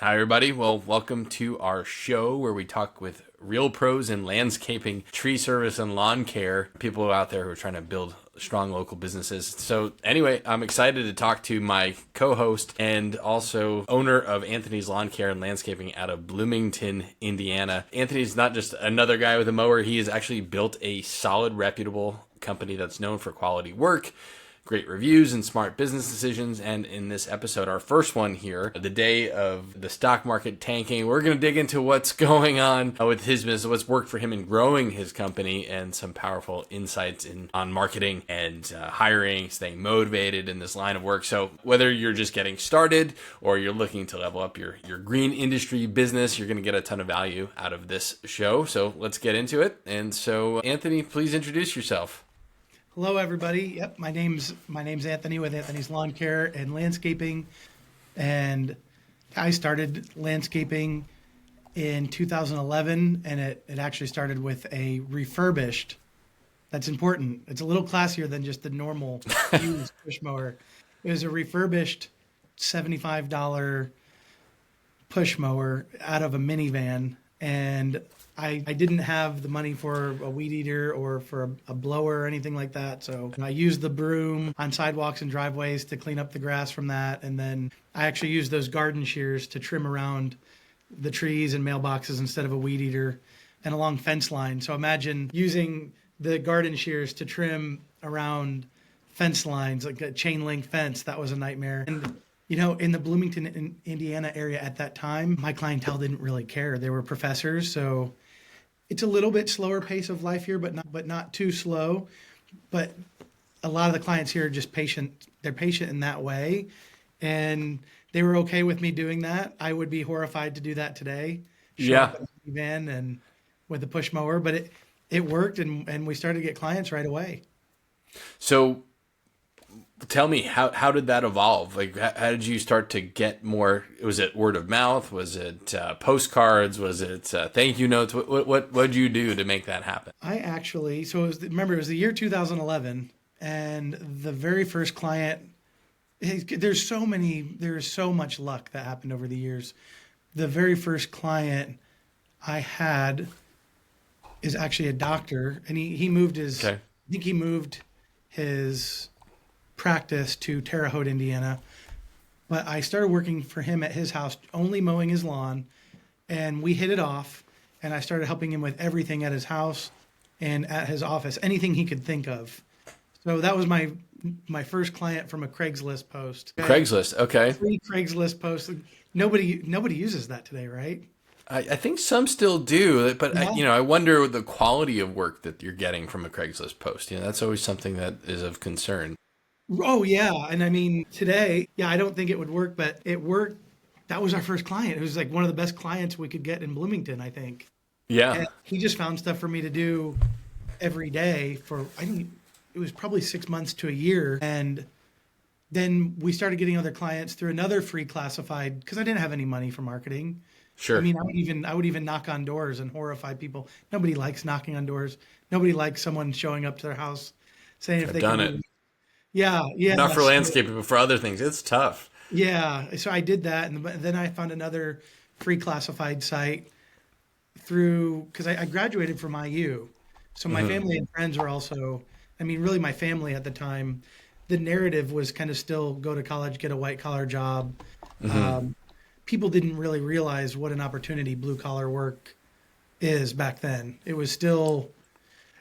Hi, everybody. Well, welcome to our show where we talk with real pros in landscaping, tree service, and lawn care. People out there who are trying to build strong local businesses. So anyway, I'm excited to talk to my co-host and also owner of Anthony's Lawn Care and Landscaping out of Bloomington, Indiana. Anthony's not just another guy with a mower. He has actually built a solid, reputable company that's known for quality work, great reviews, and smart business decisions. And in this episode, our first one here, the day of the stock market tanking, we're going to dig into what's going on with his business, what's worked for him in growing his company, and some powerful insights on marketing and hiring, staying motivated in this line of work. So whether you're just getting started or you're looking to level up your green industry business, you're going to get a ton of value out of this show. So let's get into it. And so, Anthony, please introduce yourself. Hello, everybody. Yep, my name's Anthony with Anthony's Lawn Care and Landscaping, and I started landscaping in 2011, and it actually started with a refurbished. That's important. It's a little classier than just the normal used push mower. It was a refurbished $75 push mower out of a minivan, and I didn't have the money for a weed eater or for a blower or anything like that. So I used the broom on sidewalks and driveways to clean up the grass from that. And then I actually used those garden shears to trim around the trees and mailboxes instead of a weed eater and along fence lines. So imagine using the garden shears to trim around fence lines, like a chain link fence. That was a nightmare. And you know, in the Bloomington, Indiana area at that time, my clientele didn't really care. They were professors, so it's a little bit slower pace of life here, but not too slow. But a lot of the clients here are just patient. They're patient in that way, and they were okay with me doing that. I would be horrified to do that today. Yeah. Van and with the push mower, but it worked, and we started to get clients right away. So tell me, how did that evolve? Like, how did you start to get more? Was it word of mouth? Was it postcards? Was it thank you notes? What did you do to make that happen? I actually, so remember, it was the year 2011, and the very first client, there's so much luck that happened over the years. The very first client I had is actually a doctor, and he moved his, Okay. I think he moved his practice to Terre Haute, Indiana. But I started working for him at his house, only mowing his lawn, and we hit it off. And I started helping him with everything at his house and at his office, anything he could think of. So that was my first client from a Craigslist post. Craigslist, okay. Free Craigslist post. Nobody uses that today, right? I think some still do, but Yeah. I wonder the quality of work that you're getting from a Craigslist post. That's always something that is of concern. Oh yeah, and I mean today, yeah, I don't think it would work, but it worked. That was our first client. It was like one of the best clients we could get in Bloomington, I think. Yeah. And he just found stuff for me to do every day for, I think it was probably 6 months to a year. And then we started getting other clients through another free classified, because I didn't have any money for marketing. Sure. I mean, I would even knock on doors and horrify people. Nobody likes knocking on doors. Nobody likes someone showing up to their house saying if I've they done can. it. Yeah, yeah. Not for landscaping, but for other things. It's tough. Yeah, so I did that, and then I found another free classified site because I graduated from IU. So my family and friends were also, I mean, really my family at the time, the narrative was kind of still go to college, get a white collar job. People didn't really realize what an opportunity blue collar work is back then. It was still,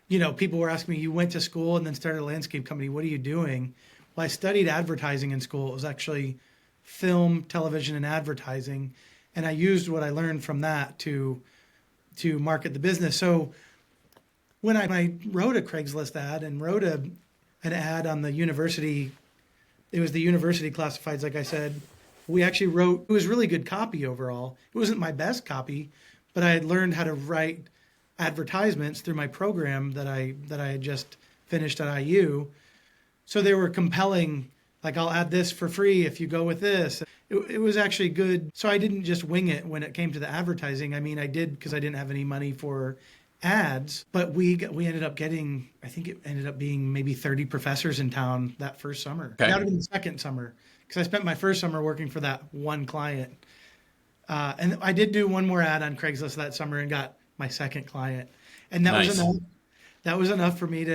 people were asking me, you went to school and then started a landscape company. What are you doing? Well, I studied advertising in school. It was actually film, television, and advertising. And I used what I learned from that to market the business. So when I wrote a Craigslist ad and wrote an ad on the university, it was the university classifieds, like I said, we actually wrote, it was really good copy overall. It wasn't my best copy, but I had learned how to write advertisements through my program that I had just finished at IU. So they were compelling, like, I'll add this for free if you go with this. It was actually good. So I didn't just wing it when it came to the advertising. I mean, I did because I didn't have any money for ads, but we ended up getting, I think it ended up being maybe 30 professors in town that first summer. Okay. That would have been the second summer because I spent my first summer working for that one client. And I did do one more ad on Craigslist that summer and got my second client. And that was Nice. enough. That was enough for me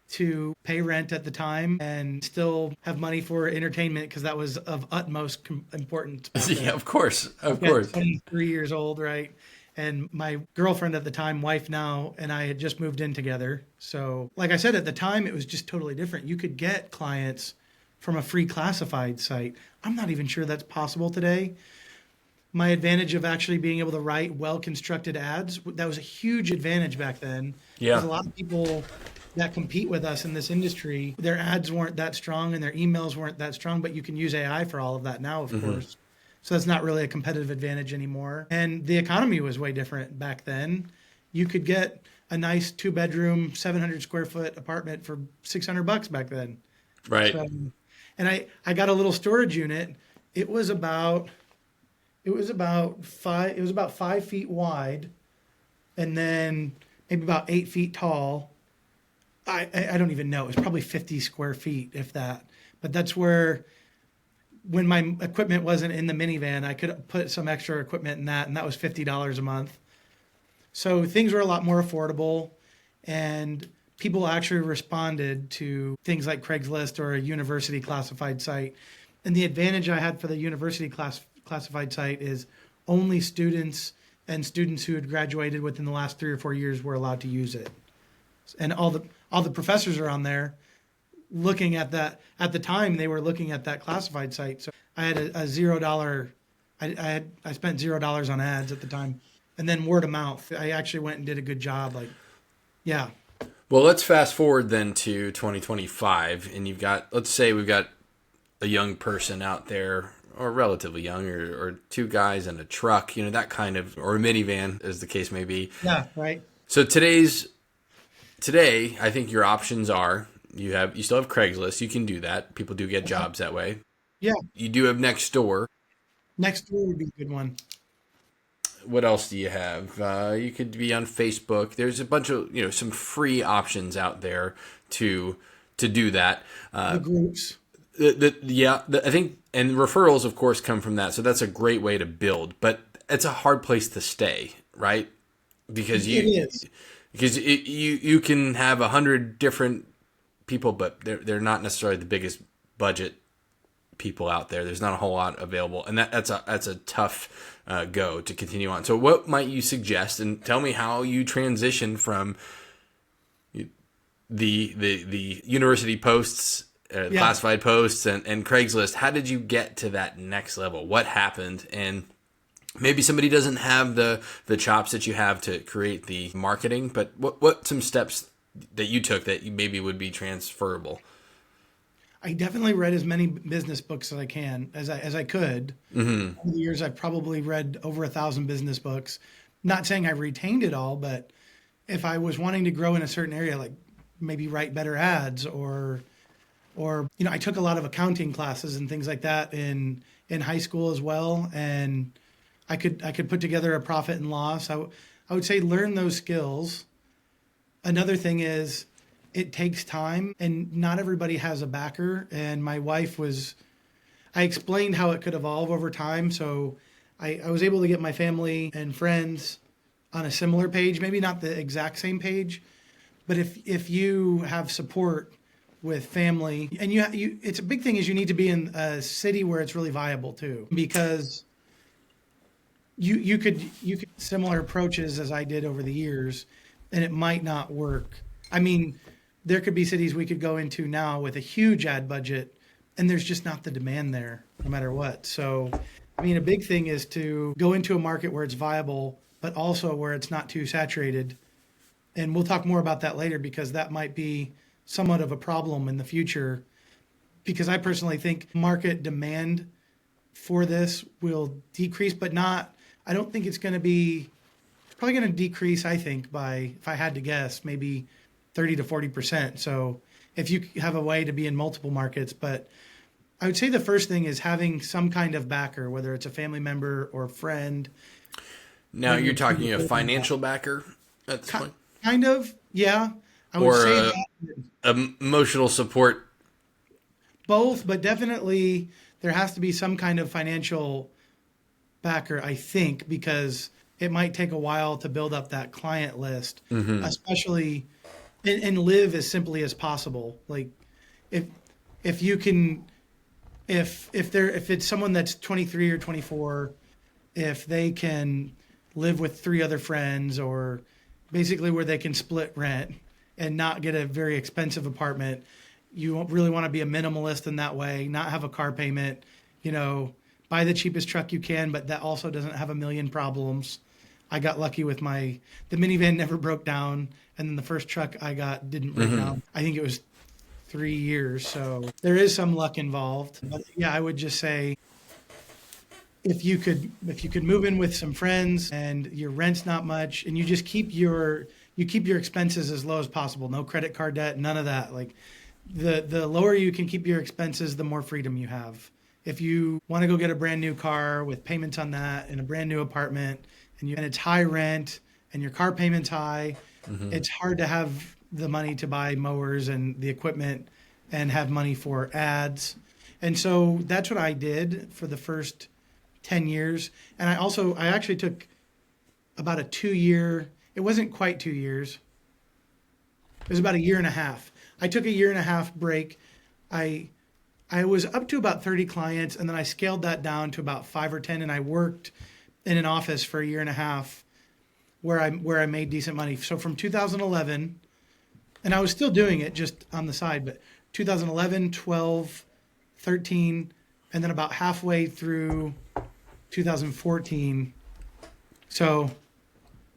to pay rent at the time and still have money for entertainment because that was of utmost importance back then. Yeah, of course. Of Yeah, course. 23 years old, right? And my girlfriend at the time, wife now, and I had just moved in together. So, like I said, at the time, it was just totally different. You could get clients from a free classified site. I'm not even sure that's possible today. My advantage of actually being able to write well-constructed ads, that was a huge advantage back then. Yeah. Because a lot of people that compete with us in this industry, their ads weren't that strong and their emails weren't that strong, but you can use AI for all of that now, of course. So that's not really a competitive advantage anymore. And the economy was way different back then. You could get a nice 2-bedroom, 700 square foot apartment for $600 back then. Right. So, and I got a little storage unit. It was about 5 feet wide, and then maybe about 8 feet tall. I don't even know. It was probably 50 square feet, if that. But that's where, when my equipment wasn't in the minivan, I could put some extra equipment in that, and that was $50 a month. So things were a lot more affordable, and people actually responded to things like Craigslist or a university classified site. And the advantage I had for the university classified site is only students and students who had graduated within the last 3 or 4 years were allowed to use it. And all the professors are on there looking at that. At the time, they were looking at that classified site. So I had a $0. I spent $0 on ads at the time, and then word of mouth. I actually went and did a good job. Yeah. Well, let's fast forward then to 2025, and let's say we've got a young person out there, or relatively young, or 2 guys in a truck, that kind of, or a minivan, as the case may be. Yeah. Right. So today, I think your options are, you still have Craigslist. You can do that. People do get jobs that way. Yeah. You do have Nextdoor. Nextdoor would be a good one. What else do you have? You could be on Facebook. There's a bunch of, some free options out there to do that. The groups. I think, and referrals, of course, come from that. So that's a great way to build, but it's a hard place to stay, right? Because you can have 100 different people, but they're not necessarily the biggest budget people out there. There's not a whole lot available, and that's a tough go to continue on. So what might you suggest, and tell me how you transition from the university posts, classified posts, and Craigslist. How did you get to that next level? What happened? And maybe somebody doesn't have the chops that you have to create the marketing, but what some steps that you took that you maybe would be transferable? I definitely read as many business books as I could. Mm-hmm. Over the years, I've probably read over 1,000 business books. Not saying I've retained it all, but if I was wanting to grow in a certain area, like maybe write better ads, or I took a lot of accounting classes and things like that in high school as well, and I could put together a profit and loss. I would say learn those skills. Another thing is, it takes time, and not everybody has a backer. And my wife I explained how it could evolve over time. So I was able to get my family and friends on a similar page, maybe not the exact same page, but if you have support with family, and it's a big thing is you need to be in a city where it's really viable too, because you could similar approaches as I did over the years, and it might not work. I mean, there could be cities we could go into now with a huge ad budget, and there's just not the demand there, no matter what. So, I mean, a big thing is to go into a market where it's viable, but also where it's not too saturated. And we'll talk more about that later, because that might be somewhat of a problem in the future, because I personally think market demand for this will decrease, but I don't think it's probably going to decrease, I think, by, if I had to guess, maybe 30 to 40%. So if you have a way to be in multiple markets, but I would say the first thing is having some kind of backer, whether it's a family member or friend. Now you're talking a financial backer at this point? Kind of, yeah. I would say that. Emotional support. Both, but definitely there has to be some kind of financial backer, I think, because it might take a while to build up that client list, especially and live as simply as possible. Like if you can, if it's someone that's 23 or 24, if they can live with 3 other friends, or basically where they can split rent and not get a very expensive apartment, you really want to be a minimalist in that way, not have a car payment, buy the cheapest truck you can, but that also doesn't have a million problems. I got lucky with the minivan never broke down. And then the first truck I got didn't break down. I think it was 3 years. So there is some luck involved. But yeah, I would just say if you could move in with some friends and your rent's not much, and you just keep your expenses as low as possible. No credit card debt, none of that. Like the lower you can keep your expenses, the more freedom you have. If you want to go get a brand new car with payments on that and a brand new apartment and it's high rent and your car payment's high, it's hard to have the money to buy mowers and the equipment and have money for ads. And so that's what I did for the first 10 years. And I actually took about a 2-year, it wasn't quite 2 years. It was about a year and a half. I took a year and a half break. I was up to about 30 clients, and then I scaled that down to about 5 or 10, and I worked in an office for a year and a half where I made decent money. So from 2011, and I was still doing it just on the side, but 2011, 12, 13, and then about halfway through 2014. So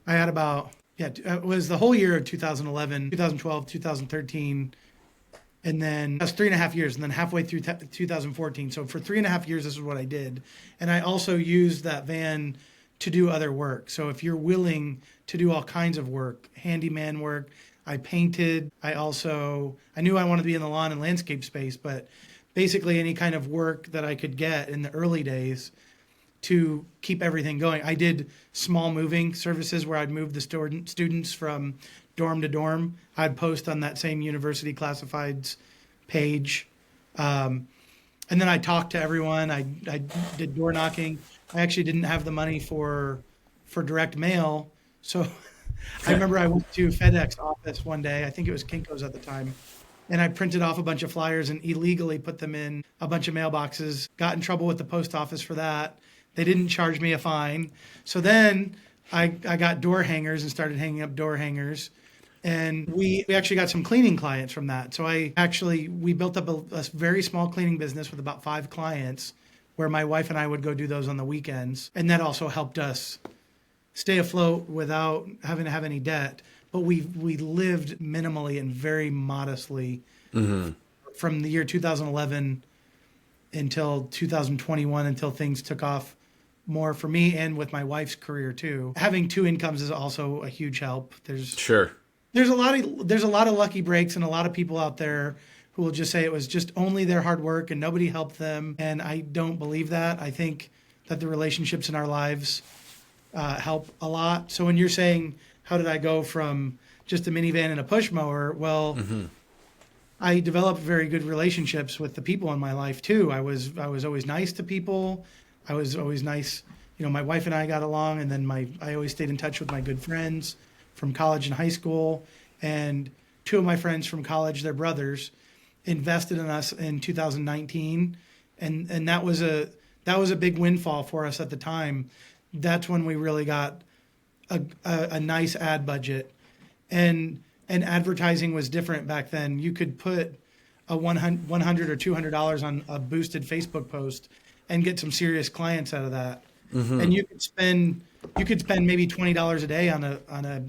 I had it was the whole year of 2011, 2012, 2013. And then that's 3.5 years, and then halfway through 2014. So for 3.5 years, this is what I did. And I also used that van to do other work. So if you're willing to do all kinds of work, handyman work, I painted. I knew I wanted to be in the lawn and landscape space, but basically any kind of work that I could get in the early days to keep everything going. I did small moving services where I'd move the students from dorm to dorm. I'd post on that same university classifieds page. And then I talked to everyone. I did door knocking. I actually didn't have the money for direct mail. So I remember I went to FedEx office one day. I think it was Kinko's at the time. And I printed off a bunch of flyers and illegally put them in a bunch of mailboxes. Got in trouble with the post office for that. They didn't charge me a fine. So then I got door hangers and started hanging up door hangers. And we actually got some cleaning clients from that. So we built up a very small cleaning business with about 5 clients where my wife and I would go do those on the weekends. And that also helped us stay afloat without having to have any debt. But we lived minimally and very modestly from the year 2011 until 2021, until things took off more for me and with my wife's career too. Having 2 incomes is also a huge help. There's a lot of lucky breaks and a lot of people out there who will just say it was just only their hard work and nobody helped them. And I don't believe that. I think that the relationships in our lives help a lot. So when you're saying, how did I go from just a minivan and a push mower? Well, I developed very good relationships with the people in my life too. I was always nice to people. I was always nice. My wife and I got along, and then I always stayed in touch with my good friends from college and high school. And 2 of my friends from college, their brothers, invested in us in 2019. And that was a big windfall for us at the time. That's when we really got a nice ad budget. And advertising was different back then. You could put a $100 or $200 on a boosted Facebook post and get some serious clients out of that. And you could spend maybe $20 a day on a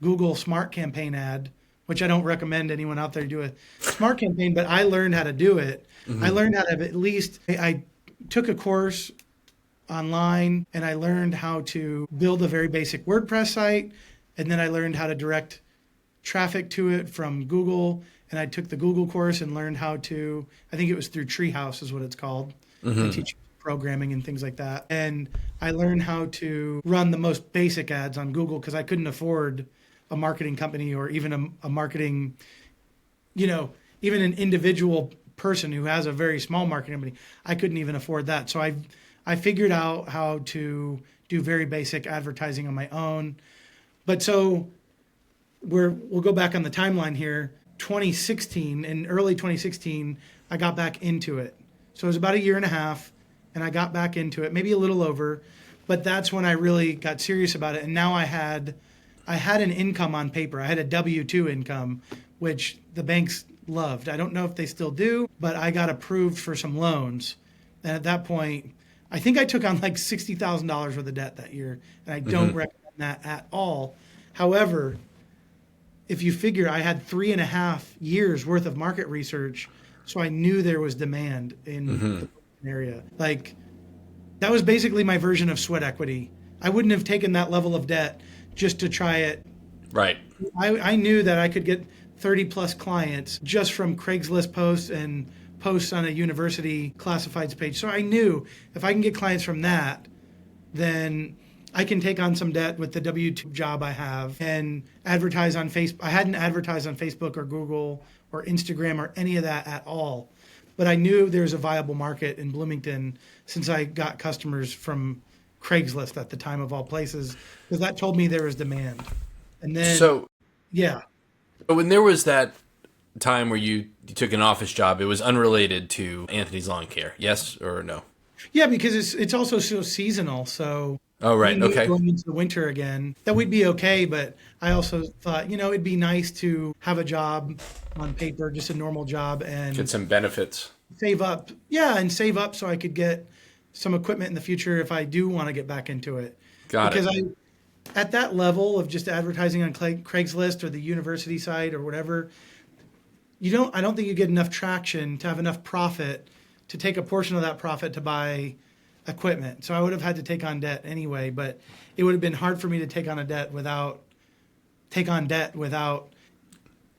Google Smart Campaign ad, which I don't recommend anyone out there do a Smart Campaign, but I learned how to do it. I learned how to I took a course online and I learned how to build a very basic WordPress site. And then I learned how to direct traffic to it from Google. And I took the Google course and learned how to, I think it was through Treehouse is what it's called. They teach programming and things like that. And I learned how to run the most basic ads on Google because I couldn't afford a marketing company or even a marketing, even an individual person who has a very small marketing company. I couldn't even afford that. So I figured out how to do very basic advertising on my own. But so we'll go back on the timeline here. 2016, in early 2016, I got back into it. So it was about a year and a half, and I got back into it, maybe a little over, but that's when I really got serious about it. And now I had an income on paper. I had a W-2 income, which the banks loved. I don't know if they still do, but I got approved for some loans. And at that point, I think I took on like $60,000 worth of debt that year, and I don't recommend that at all. However, if you figure I had 3.5 years worth of market research, so I knew there was demand in the area. Like, that was basically my version of sweat equity. I wouldn't have taken that level of debt just to try it. Right. I knew that I could get 30 plus clients just from Craigslist posts and posts on a university classifieds page. So I knew if I can get clients from that, then I can take on some debt with the W-2 job I have and advertise on Facebook. I hadn't advertised on Facebook or Google or Instagram or any of that at all. But I knew there was a viable market in Bloomington since I got customers from Craigslist at the time of all places, because that told me there was demand. And then, yeah. But when there was that time where you took an office job, it was unrelated to Anthony's Lawn Care, yes or no? Yeah, because it's also so seasonal. So oh, right. Okay. Going into the winter again, that would be okay. But I also thought, it'd be nice to have a job on paper, just a normal job, and get some benefits. Save up. Yeah, and save up so I could get some equipment in the future if I do want to get back into it. Because at that level of just advertising on Craigslist or the university site or whatever, I don't think you get enough traction to have enough profit to take a portion of that profit to buy equipment. So I would have had to take on debt anyway, but it would have been hard for me to take on debt without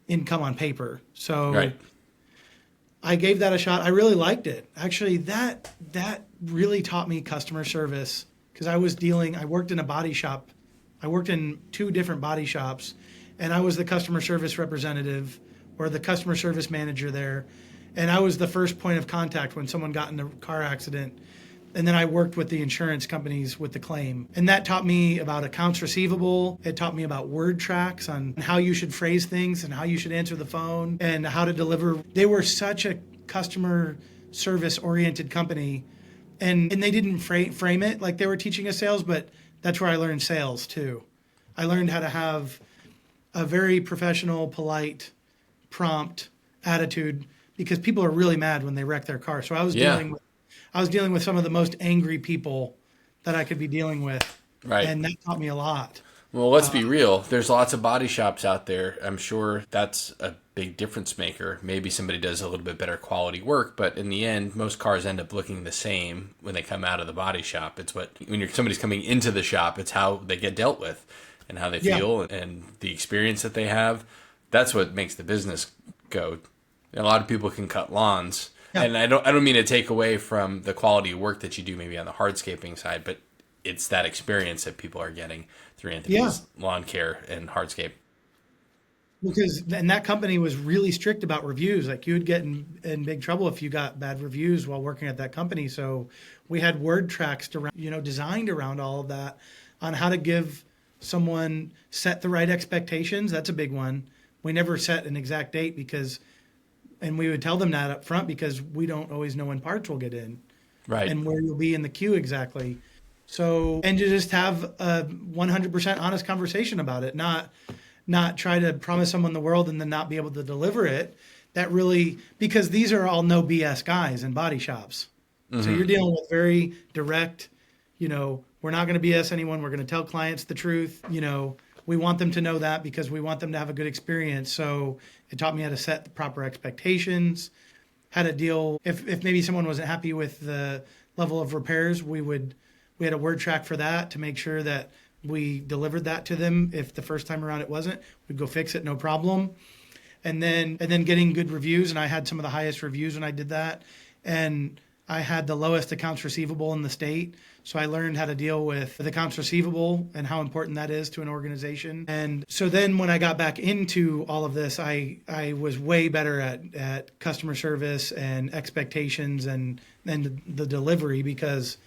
income on paper. So right. I gave that a shot. I really liked it. Actually, that really taught me customer service, because I worked in a body shop. I worked in 2 different body shops, and I was the customer service representative or the customer service manager there. And I was the first point of contact when someone got in a car accident. And then I worked with the insurance companies with the claim. And that taught me about accounts receivable. It taught me about word tracks on how you should phrase things and how you should answer the phone and how to deliver. They were such a customer service oriented company. And they didn't frame it like they were teaching us sales, but that's where I learned sales too. I learned how to have a very professional, polite, prompt attitude, because people are really mad when they wreck their car. So I was dealing with some of the most angry people that I could be dealing with. Right. And that taught me a lot. Well, let's be real. There's lots of body shops out there. I'm sure that's a big difference maker. Maybe somebody does a little bit better quality work, but in the end, most cars end up looking the same when they come out of the body shop. It's when somebody's coming into the shop, it's how they get dealt with and how they feel and the experience that they have. That's what makes the business go. A lot of people can cut lawns. Yeah. And I don't mean to take away from the quality of work that you do maybe on the hardscaping side, but it's that experience that people are getting through Anthony's Lawn Care and Hardscape. And that company was really strict about reviews. Like, you would get in big trouble if you got bad reviews while working at that company. So we had word tracks designed around all of that on how to give someone, set the right expectations. That's a big one. We never set an exact date and we would tell them that up front, because we don't always know when parts will get in. Right. And where you'll be in the queue exactly. So, and to just have a 100% honest conversation about it, not try to promise someone the world and then not be able to deliver it. That really, because these are all no BS guys in body shops. Mm-hmm. So you're dealing with very direct, we're not going to BS anyone. We're going to tell clients the truth. We want them to know that because we want them to have a good experience. So it taught me how to set the proper expectations, how to deal if maybe someone wasn't happy with the level of repairs, we had a word track for that to make sure that we delivered that to them. If the first time around it wasn't, we'd go fix it, no problem. And then getting good reviews, and I had some of the highest reviews when I did that. And I had the lowest accounts receivable in the state. So I learned how to deal with the accounts receivable and how important that is to an organization. And so then when I got back into all of this, I was way better at customer service and expectations and the delivery, because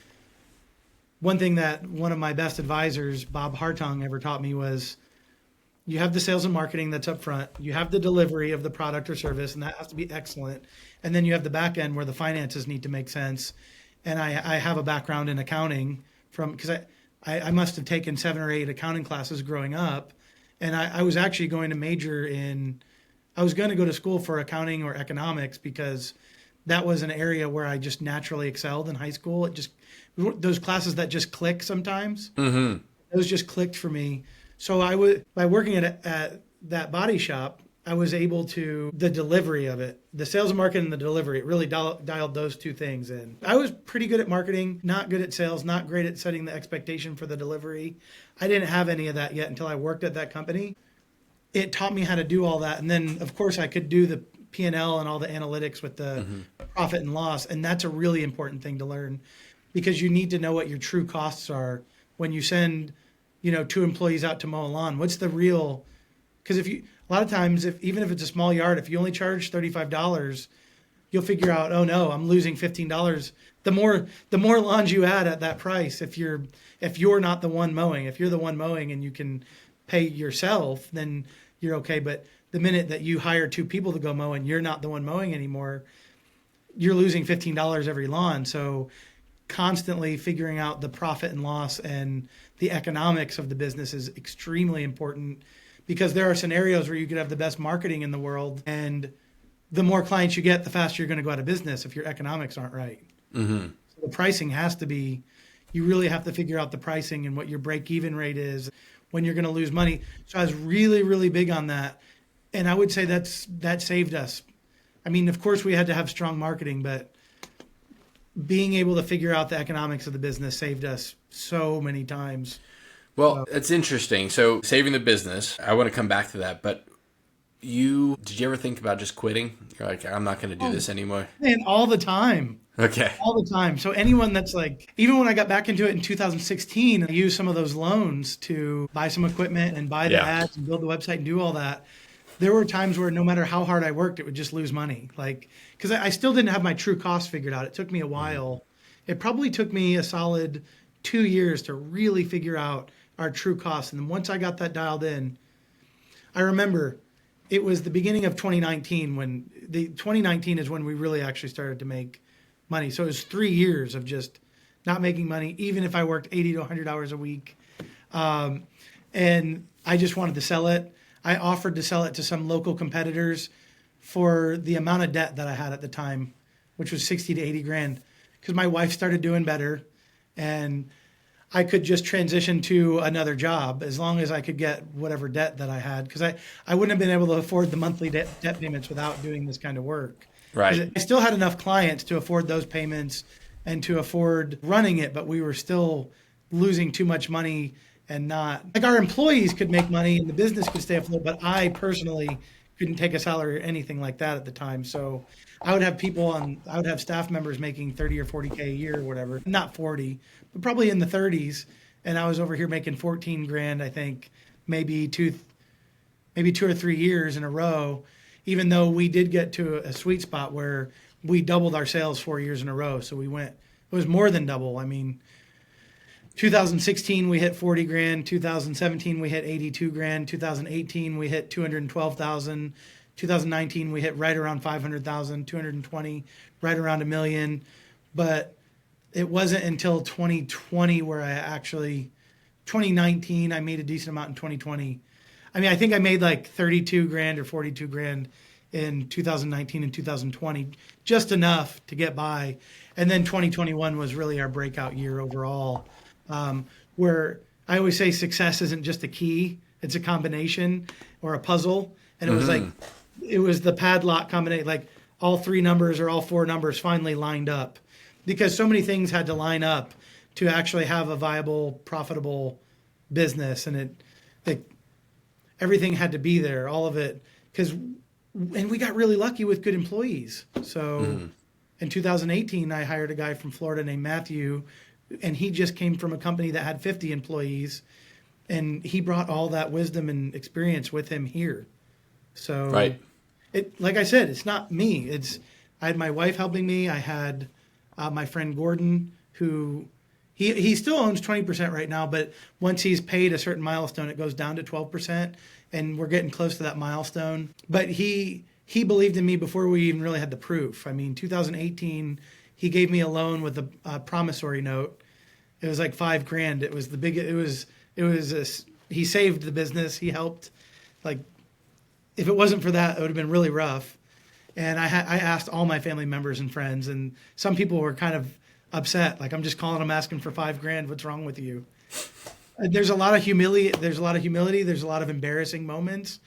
one thing that one of my best advisors, Bob Hartung, ever taught me was you have the sales and marketing that's up front. You have the delivery of the product or service, and that has to be excellent. And then you have the back end where the finances need to make sense. And I have a background in accounting because I must have taken 7 or 8 accounting classes growing up. And I was actually going to I was going to go to school for accounting or economics because that was an area where I just naturally excelled in high school. Those classes that just click sometimes, those just clicked for me. So by working at that body shop, I was able to, the delivery of it, the sales and marketing and the delivery, it really dialed those two things in. I was pretty good at marketing, not good at sales, not great at setting the expectation for the delivery. I didn't have any of that yet until I worked at that company. It taught me how to do all that. And then, of course, I could do the P&L and all the analytics with the profit and loss. And that's a really important thing to learn because you need to know what your true costs are when you send, 2 employees out to mow a lawn. What's the real? Because a lot of times, even if it's a small yard, if you only charge $35, you'll figure out, oh no, I'm losing $15. The more lawns you add at that price, if you're not the one mowing, if you're the one mowing and you can pay yourself, then you're okay. But the minute that you hire 2 people to go mow and you're not the one mowing anymore, you're losing $15 every lawn. So constantly figuring out the profit and loss and the economics of the business is extremely important because there are scenarios where you could have the best marketing in the world and the more clients you get, the faster you're going to go out of business if your economics aren't right. So the pricing has to be, you really have to figure out the pricing and what your break-even rate is when you're going to lose money. So I was really, really big on that. And I would say that saved us. I mean, of course we had to have strong marketing, but being able to figure out the economics of the business saved us so many times. Well, it's interesting. So saving the business, I want to come back to that, but did you ever think about just quitting? You're like, I'm not going to do this anymore. Man, all the time. Okay. All the time. So anyone that's like, even when I got back into it in 2016, I used some of those loans to buy some equipment and buy the ads and build the website and do all that. There were times where no matter how hard I worked, it would just lose money. Like, because I still didn't have my true cost figured out. It took me a while. It probably took me a solid 2 years to really figure out our true costs. And then once I got that dialed in, I remember it was the beginning of 2019 2019 is when we really actually started to make money. So it was 3 years of just not making money, even if I worked 80 to 100 hours a week. And I just wanted to sell it. I offered to sell it to some local competitors for the amount of debt that I had at the time, which was 60 to 80 grand, because my wife started doing better and I could just transition to another job as long as I could get whatever debt that I had, because I wouldn't have been able to afford the monthly debt payments without doing this kind of work. Right. I still had enough clients to afford those payments and to afford running it, but we were still losing too much money and not, like, our employees could make money and the business could stay afloat, but I personally couldn't take a salary or anything like that at the time. So I would have staff members making 30 or 40K a year or whatever, not 40, but probably in the 30s. And I was over here making 14 grand, I think, maybe two or 3 years in a row, even though we did get to a sweet spot where we doubled our sales 4 years in a row. So it was more than double. I mean, 2016, we hit 40 grand. 2017, we hit 82 grand. 2018, we hit 212,000. 2019, we hit right around 500,000. 220, right around $1 million. But it wasn't until 2020 where 2019, I made a decent amount in 2020. I mean, I think I made like 32 grand or 42 grand in 2019 and 2020, just enough to get by. And then 2021 was really our breakout year overall. Where I always say success isn't just a key, it's a combination or a puzzle. And it was the padlock combination, like all 3 numbers or all 4 numbers finally lined up, because so many things had to line up to actually have a viable, profitable business. And everything had to be there, all of it. And we got really lucky with good employees. So in 2018, I hired a guy from Florida named Matthew, and he just came from a company that had 50 employees, and he brought all that wisdom and experience with him here. So, right. Like I said, it's not me. I had my wife helping me. I had my friend Gordon, who He still owns 20% right now, but once he's paid a certain milestone, it goes down to 12%, and we're getting close to that milestone. But he believed in me before we even really had the proof. I mean, 2018, he gave me a loan with a promissory note. It was like $5,000. It was the big. He saved the business. He helped. Like, if it wasn't for that, it would have been really rough. And I asked all my family members and friends, and some people were kind of upset. Like, I'm just calling them asking for $5,000. What's wrong with you? There's a lot of humility. There's a lot of embarrassing moments.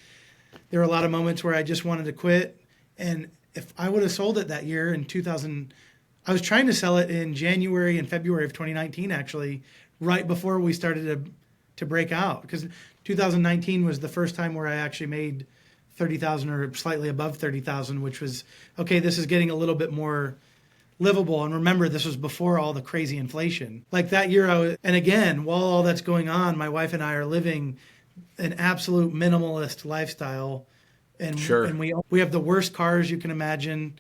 There were a lot of moments where I just wanted to quit. And if I would have sold it that year in 2000, I was trying to sell it in January and February of 2019, actually, right before we started to break out. Because 2019 was the first time where I actually made 30,000 or slightly above 30,000, which was, okay, this is getting a little bit more livable. And remember, this was before all the crazy inflation. Like that year, and again, while all that's going on, my wife and I are living an absolute minimalist lifestyle. And, Sure. and we have the worst cars you can imagine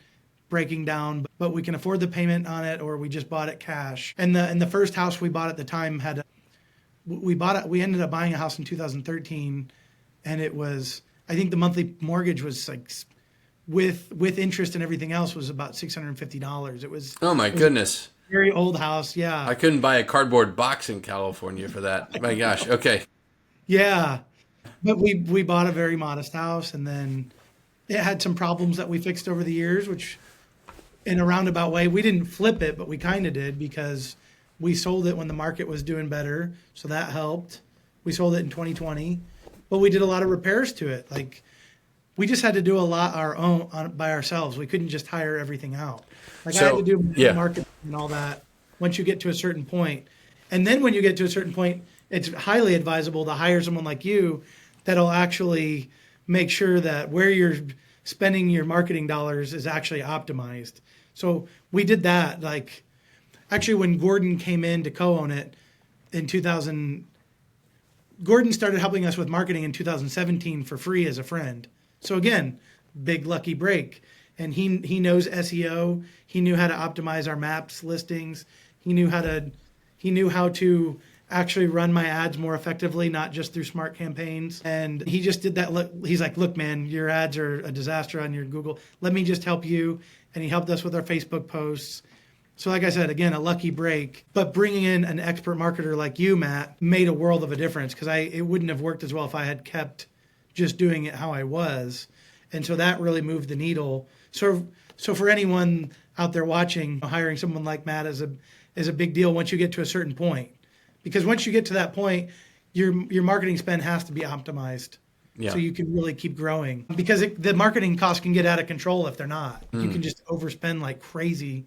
breaking down, but we can afford the payment on it, or we just bought it cash. And the first house we bought at the time we ended up buying a house in 2013, and it was, I think the monthly mortgage was like, with interest and everything else, was about $650. It was, Oh my goodness. a very old house. Yeah. I couldn't buy a cardboard box in California for that. My gosh. Okay. Yeah. But we bought a very modest house, and then it had some problems that we fixed over the years, which in a roundabout way, we didn't flip it, but we kind of did, because we sold it when the market was doing better. So that helped. We sold it in 2020, but we did a lot of repairs to it. Like, we just had to do a lot by ourselves. We couldn't just hire everything out. Like, I had to do marketing and all that once you get to a certain point. And then when you get to a certain point, it's highly advisable to hire someone like you that'll actually make sure that where you're spending your marketing dollars is actually optimized. So we did that. Like, actually, when Gordon came in to co-own it in 2000, Gordon started helping us with marketing in 2017 for free as a friend. So again, big lucky break. And he knows SEO. He knew how to optimize our maps listings. He knew how to actually run my ads more effectively, not just through smart campaigns. And he just did that. He's like, look, man, your ads are a disaster on your Google. Let me just help you. And he helped us with our Facebook posts. So like I said, again, a lucky break. But bringing in an expert marketer like you, Matt, made a world of a difference, because it wouldn't have worked as well if I had kept just doing it how I was. And so that really moved the needle. So for anyone out there watching, hiring someone like Matt is a big deal once you get to a certain point. Because once you get to that point, your marketing spend has to be optimized. Yeah. So you can really keep growing. Because the marketing costs can get out of control if they're not. You can just overspend like crazy.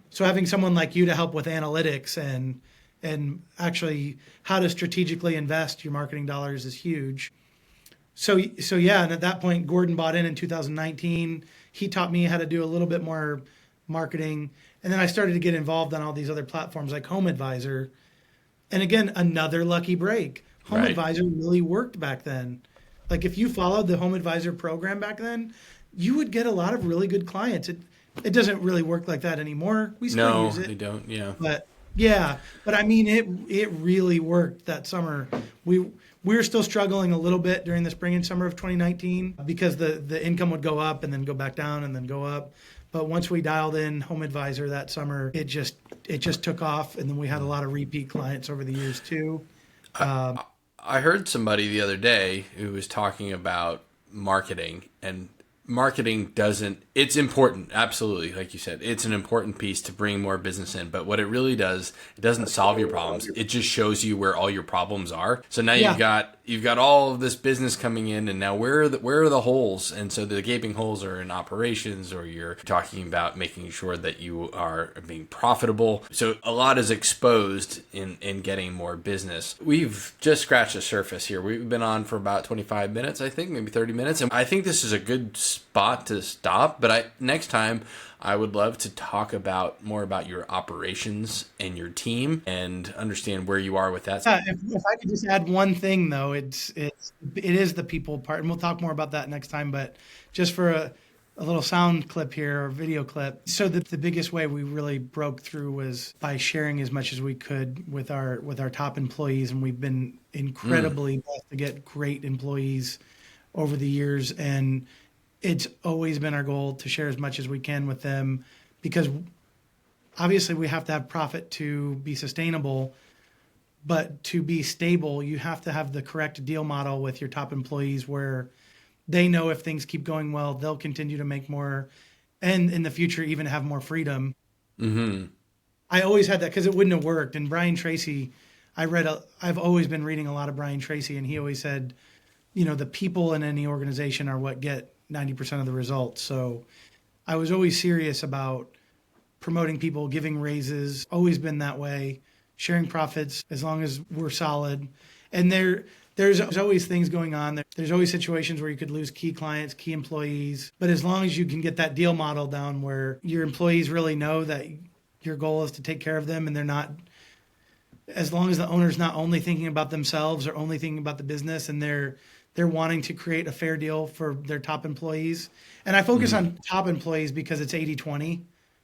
So having someone like you to help with analytics and actually how to strategically invest your marketing dollars is huge. So yeah, and at that point, Gordon bought in 2019. He taught me how to do a little bit more marketing. And then I started to get involved on all these other platforms like Home Advisor. And again, another lucky break. Home Advisor really worked back then. Like, if you followed the Home Advisor program back then, you would get a lot of really good clients. It doesn't really work like that anymore. We still use it. No, they don't. Yeah. But I mean, it really worked that summer. We were still struggling a little bit during the spring and summer of 2019 because the income would go up and then go back down and then go up. But once we dialed in Home Advisor that summer, it just took off, and then we had a lot of repeat clients over the years too. I heard somebody the other day who was talking about marketing, and marketing it's important. Absolutely. Like you said, it's an important piece to bring more business in, but what it really does, it doesn't solve your problems. It just shows you where all your problems are. So now you've got all of this business coming in, and now where are the holes? And so the gaping holes are in operations, or you're talking about making sure that you are being profitable. So a lot is exposed in getting more business. We've just scratched the surface here. We've been on for about 25 minutes, I think, maybe 30 minutes. And I think this is a good spot to stop, but next time I would love to talk more about your operations and your team and understand where you are with that. If I could just add one thing though, it is the people part, and we'll talk more about that next time. But just for a little sound clip here or video clip. So that the biggest way we really broke through was by sharing as much as we could with our top employees, and we've been incredibly blessed to get great employees over the years, and it's always been our goal to share as much as we can with them, because obviously we have to have profit to be sustainable, but to be stable, you have to have the correct deal model with your top employees where they know if things keep going well, they'll continue to make more, and in the future even have more freedom. Mm-hmm. I always had that because it wouldn't have worked. And Brian Tracy, I've always been reading a lot of Brian Tracy, and he always said, the people in any organization are what get 90% of the results. So I was always serious about promoting people, giving raises, always been that way, sharing profits as long as we're solid. And there's always things going on. There's always situations where you could lose key clients, key employees. But as long as you can get that deal model down where your employees really know that your goal is to take care of them, and they're not, as long as the owner's not only thinking about themselves or only thinking about the business, and they're wanting to create a fair deal for their top employees. And I focus on top employees because it's 80-20.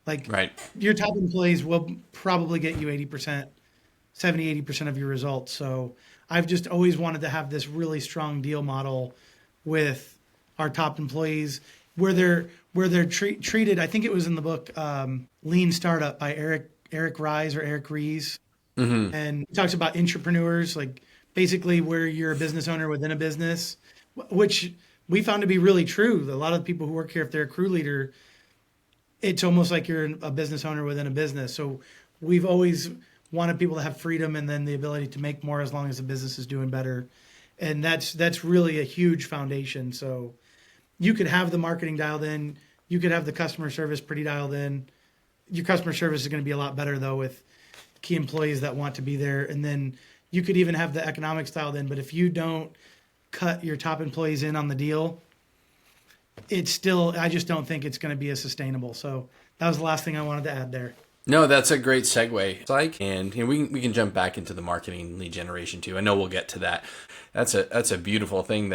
Like Right. your top employees will probably get you 80%, 70, 80% of your results. So I've just always wanted to have this really strong deal model with our top employees where they're treated. I think it was in the book Lean Startup by Eric Ries or Eric Ries. Mm-hmm. And he talks about entrepreneurs, like basically where you're a business owner within a business, which we found to be really true. A lot of the people who work here, if they're a crew leader, it's almost like you're a business owner within a business. So we've always wanted people to have freedom and then the ability to make more as long as the business is doing better. And that's really a huge foundation. So you could have the marketing dialed in, you could have the customer service pretty dialed in. Your customer service is going to be a lot better though with key employees that want to be there. And then you could even have the economics dialed in, but if you don't cut your top employees in on the deal, I just don't think it's going to be as sustainable. So that was the last thing I wanted to add there. No, that's a great segue. And we can jump back into the marketing lead generation too. I know we'll get to that. That's a beautiful thing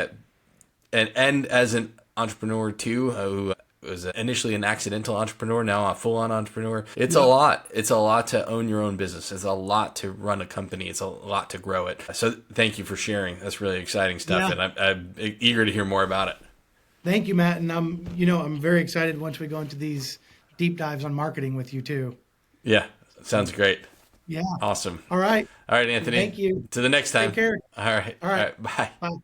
and as an entrepreneur too, who was initially an accidental entrepreneur, now a full-on entrepreneur. It's a lot. It's a lot to own your own business. It's a lot to run a company. It's a lot to grow it. So thank you for sharing. That's really exciting stuff, and I'm eager to hear more about it. Thank you, Matt. And I'm very excited once we go into these deep dives on marketing with you too. Yeah, sounds great. Yeah. Awesome. All right. All right, Anthony. Thank you. To the next time. Take care. All right. All right. Bye. Bye.